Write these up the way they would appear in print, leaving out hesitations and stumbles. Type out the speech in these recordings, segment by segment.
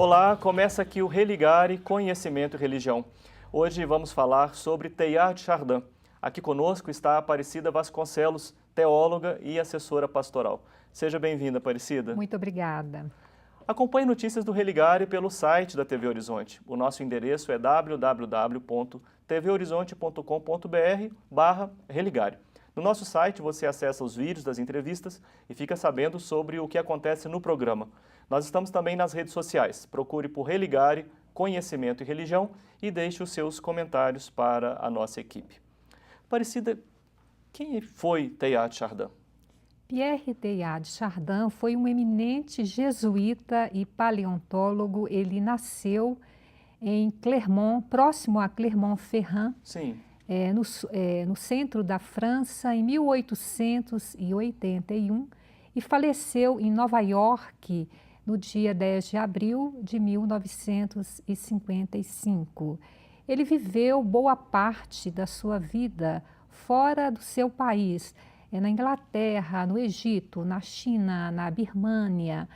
Olá, começa aqui o Religare Conhecimento e Religião. Hoje vamos falar sobre Teilhard de Chardin. Aqui conosco está a Aparecida Vasconcelos, teóloga e assessora pastoral. Seja bem-vinda, Aparecida. Muito obrigada. Acompanhe notícias do Religare pelo site da TV Horizonte. O nosso endereço é www.tvhorizonte.com.br/religare. No nosso site você acessa os vídeos das entrevistas e fica sabendo sobre o que acontece no programa. Nós estamos também nas redes sociais. Procure por Religare, Conhecimento e Religião e deixe os seus comentários para a nossa equipe. Aparecida, quem foi Teilhard de Chardin? Pierre Teilhard de Chardin foi um eminente jesuíta e paleontólogo. Ele nasceu em Clermont, próximo a Clermont-Ferrand, Sim. no centro da França, em 1881, e faleceu em Nova York no dia 10 de abril de 1955. Ele viveu boa parte da sua vida fora do seu país, na Inglaterra, no Egito, na China, na Birmânia,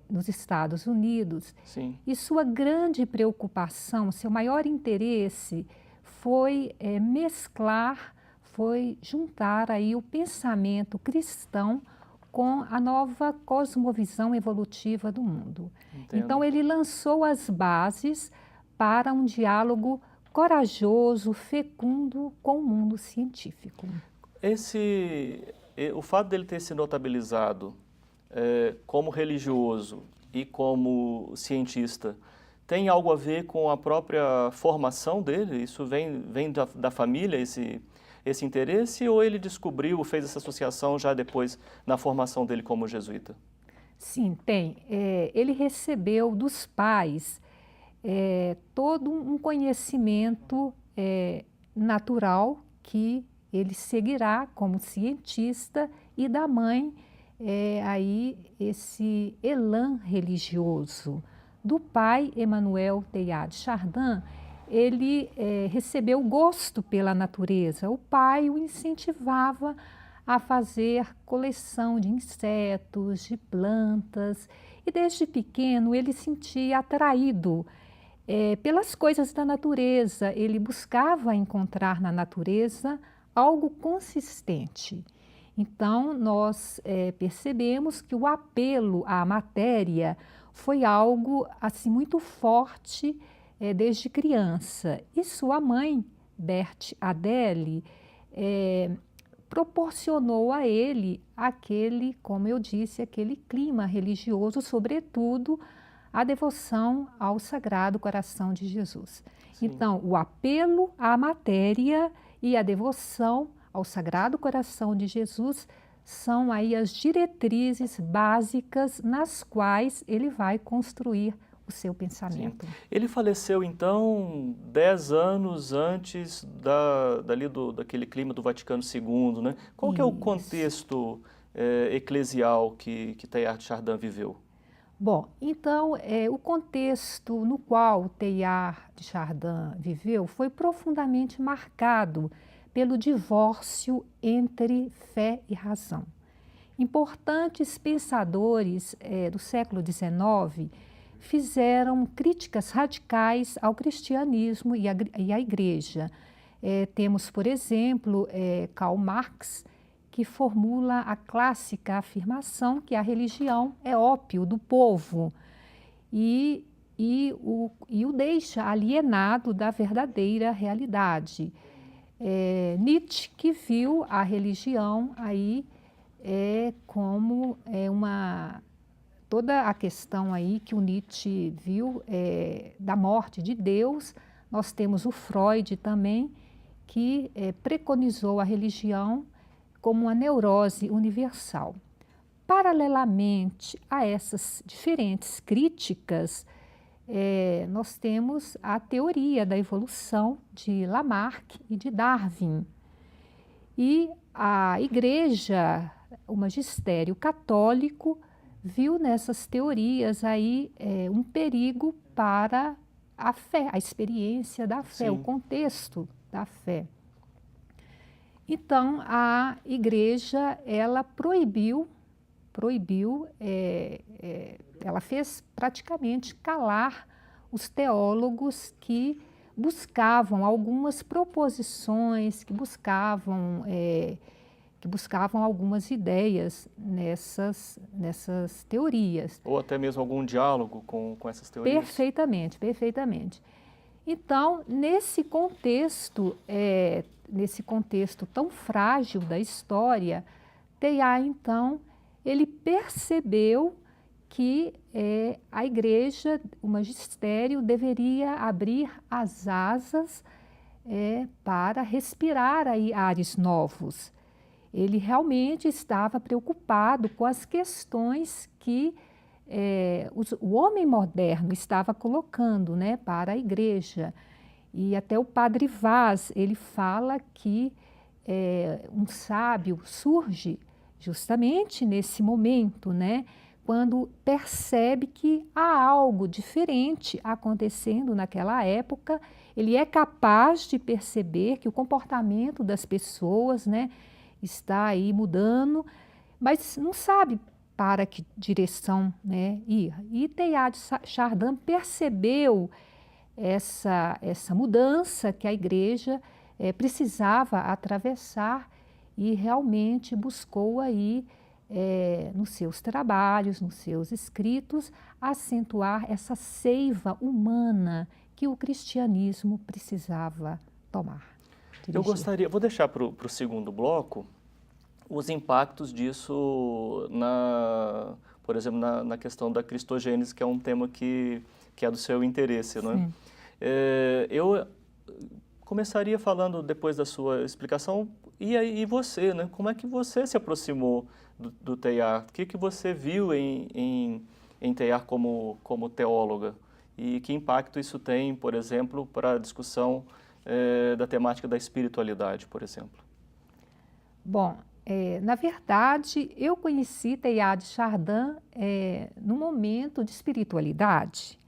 nos Estados Unidos. Sim. E sua grande preocupação, seu maior interesse foi foi juntar aí o pensamento cristão com a nova cosmovisão evolutiva do mundo. Entendo. Então ele lançou as bases para um diálogo corajoso, fecundo com o mundo científico. O fato dele ter se notabilizado como religioso e como cientista tem algo a ver com a própria formação dele? Isso vem da família, esse interesse, ou ele descobriu, fez essa associação já depois na formação dele como jesuíta? Sim, tem. Ele recebeu dos pais todo um conhecimento natural que ele seguirá como cientista, e da mãe aí esse elan religioso. Do pai, Emmanuel Teilhard de Chardin, ele recebeu gosto pela natureza. O pai o incentivava a fazer coleção de insetos, de plantas, e desde pequeno ele se sentia atraído pelas coisas da natureza. Ele buscava encontrar na natureza algo consistente. Então, nós percebemos que o apelo à matéria foi algo assim muito forte desde criança. E sua mãe, Berthe Adele, proporcionou a ele aquele, como eu disse, aquele clima religioso, sobretudo a devoção ao Sagrado Coração de Jesus. Sim. Então, o apelo à matéria e a devoção ao Sagrado Coração de Jesus são aí as diretrizes básicas nas quais ele vai construir o seu pensamento. Sim. Ele faleceu, então, 10 anos antes daquele clima do Vaticano II, né? Qual que é o contexto eclesial que Teilhard de Chardin viveu? Bom, então, o contexto no qual Teilhard de Chardin viveu foi profundamente marcado pelo divórcio entre fé e razão. Importantes pensadores do século XIX fizeram críticas radicais ao cristianismo e à igreja. Temos, por exemplo, Karl Marx, que formula a clássica afirmação que a religião é ópio do povo e o deixa alienado da verdadeira realidade. Nietzsche, que viu a religião aí como toda a questão aí que o Nietzsche viu da morte de Deus. Nós temos o Freud também, que preconizou a religião como uma neurose universal. Paralelamente a essas diferentes críticas, nós temos a teoria da evolução de Lamarck e de Darwin. E a Igreja, o magistério católico, viu nessas teorias aí um perigo para a fé, a experiência da fé, Sim. O contexto da fé. Então, a Igreja, ela proibiu ela fez praticamente calar os teólogos que buscavam algumas proposições, que buscavam algumas ideias nessas teorias. Ou até mesmo algum diálogo com essas teorias? Perfeitamente, perfeitamente. Então, nesse contexto tão frágil da história, Teilhard, então, ele percebeu que a igreja, o magistério, deveria abrir as asas para respirar aí ares novos. Ele realmente estava preocupado com as questões que o homem moderno estava colocando, né, para a igreja. E até o padre Vaz, ele fala que um sábio surge justamente nesse momento, né, quando percebe que há algo diferente acontecendo naquela época. Ele é capaz de perceber que o comportamento das pessoas, né, está aí mudando, mas não sabe para que direção, né, ir. E Teilhard de Chardin percebeu essa mudança que a igreja precisava atravessar e realmente buscou aí, nos seus trabalhos, nos seus escritos, acentuar essa seiva humana que o cristianismo precisava tomar. Eu gostaria, vou deixar para o segundo bloco os impactos disso, por exemplo, na questão da cristogênese, que é um tema que é do seu interesse, não é? Eu começaria falando, depois da sua explicação, e você, né? Como é que você se aproximou do Teilhard? O que você viu em Teilhard como teóloga? E que impacto isso tem, por exemplo, para a discussão da temática da espiritualidade, por exemplo? Bom, na verdade, eu conheci Teilhard de Chardin num momento de espiritualidade.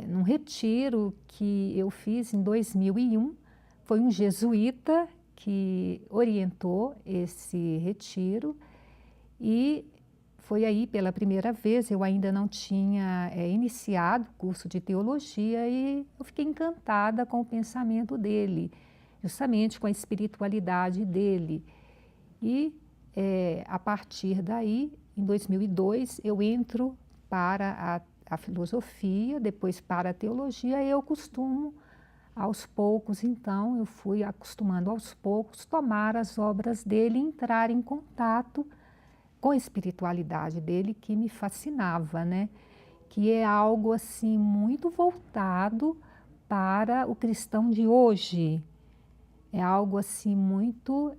Num retiro que eu fiz em 2001, foi um jesuíta que orientou esse retiro e foi aí pela primeira vez. Eu ainda não tinha iniciado o curso de teologia e eu fiquei encantada com o pensamento dele, justamente com a espiritualidade dele. E a partir daí, em 2002, eu entro para a filosofia, depois para a teologia. Eu costumo, aos poucos, então, eu fui acostumando aos poucos, tomar as obras dele, entrar em contato com a espiritualidade dele, que me fascinava, né? Que é algo assim muito voltado para o cristão de hoje. É algo assim muito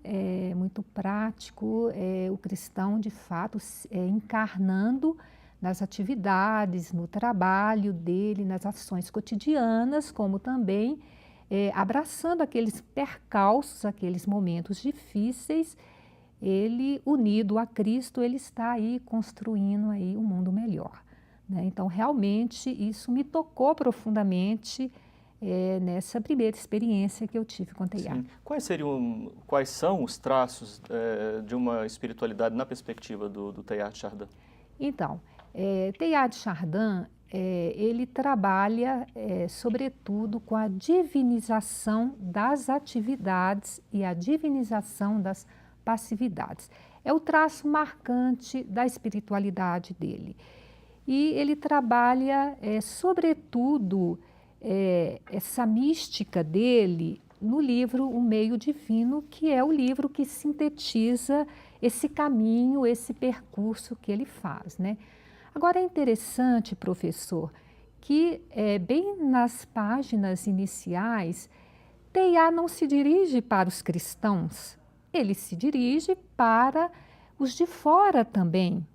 prático, o cristão de fato encarnando nas atividades, no trabalho dele, nas ações cotidianas, como também abraçando aqueles percalços, aqueles momentos difíceis. Ele, unido a Cristo, ele está aí construindo aí um mundo melhor, né? Então, realmente, isso me tocou profundamente nessa primeira experiência que eu tive com Teilhard. Quais são os traços de uma espiritualidade na perspectiva do Teilhard de Chardin? Então, Teilhard de Chardin, ele trabalha sobretudo com a divinização das atividades e a divinização das passividades. É o traço marcante da espiritualidade dele. E ele trabalha, sobretudo, essa mística dele no livro O Meio Divino, que é o livro que sintetiza esse caminho, esse percurso que ele faz, né? Agora, é interessante, professor, que bem nas páginas iniciais, Teilhard não se dirige para os cristãos, ele se dirige para os de fora também,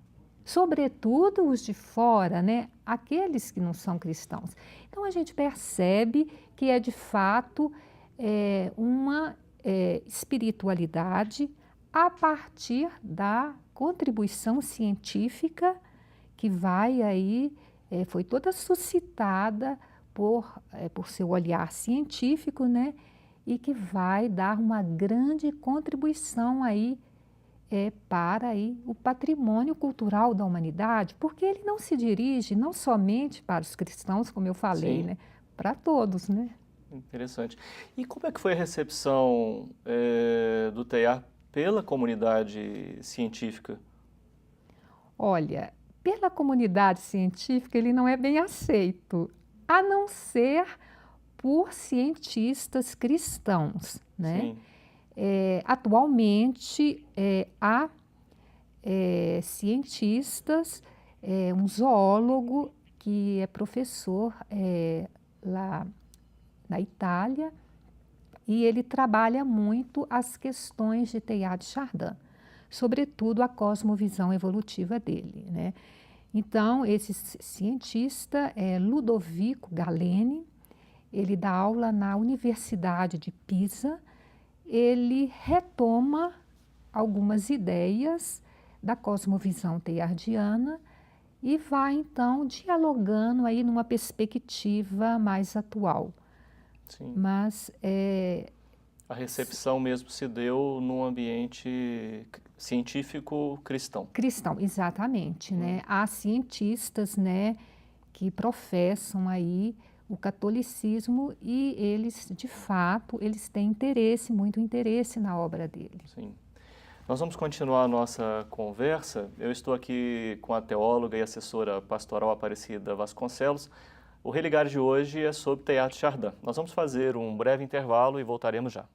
sobretudo os de fora, né? Aqueles que não são cristãos. Então, a gente percebe que é de fato uma espiritualidade a partir da contribuição científica que vai aí, foi toda suscitada por seu olhar científico, né? E que vai dar uma grande contribuição aí para aí o patrimônio cultural da humanidade, porque ele não se dirige não somente para os cristãos, como eu falei, Sim. né? Para todos, né? Interessante. E como é que foi a recepção do Teilhard pela comunidade científica? Olha, pela comunidade científica ele não é bem aceito, a não ser por cientistas cristãos, né? Sim, Atualmente há cientistas, um zoólogo que é professor lá na Itália, e ele trabalha muito as questões de Teilhard de Chardin, sobretudo a cosmovisão evolutiva dele, né? Então, esse cientista é Ludovico Galeni, ele dá aula na Universidade de Pisa, ele retoma algumas ideias da cosmovisão teilhardiana e vai, então, dialogando aí numa perspectiva mais atual. sim. Mas A recepção mesmo se deu num ambiente científico cristão. cristão, exatamente, né? Há cientistas, né, que professam aí o catolicismo e eles, de fato, eles têm interesse, muito interesse na obra dele. Sim. Nós vamos continuar a nossa conversa. Eu estou aqui com a teóloga e assessora pastoral Aparecida Vasconcelos. O Religar de hoje é sobre Teilhard de Chardin. Nós vamos fazer um breve intervalo e voltaremos já.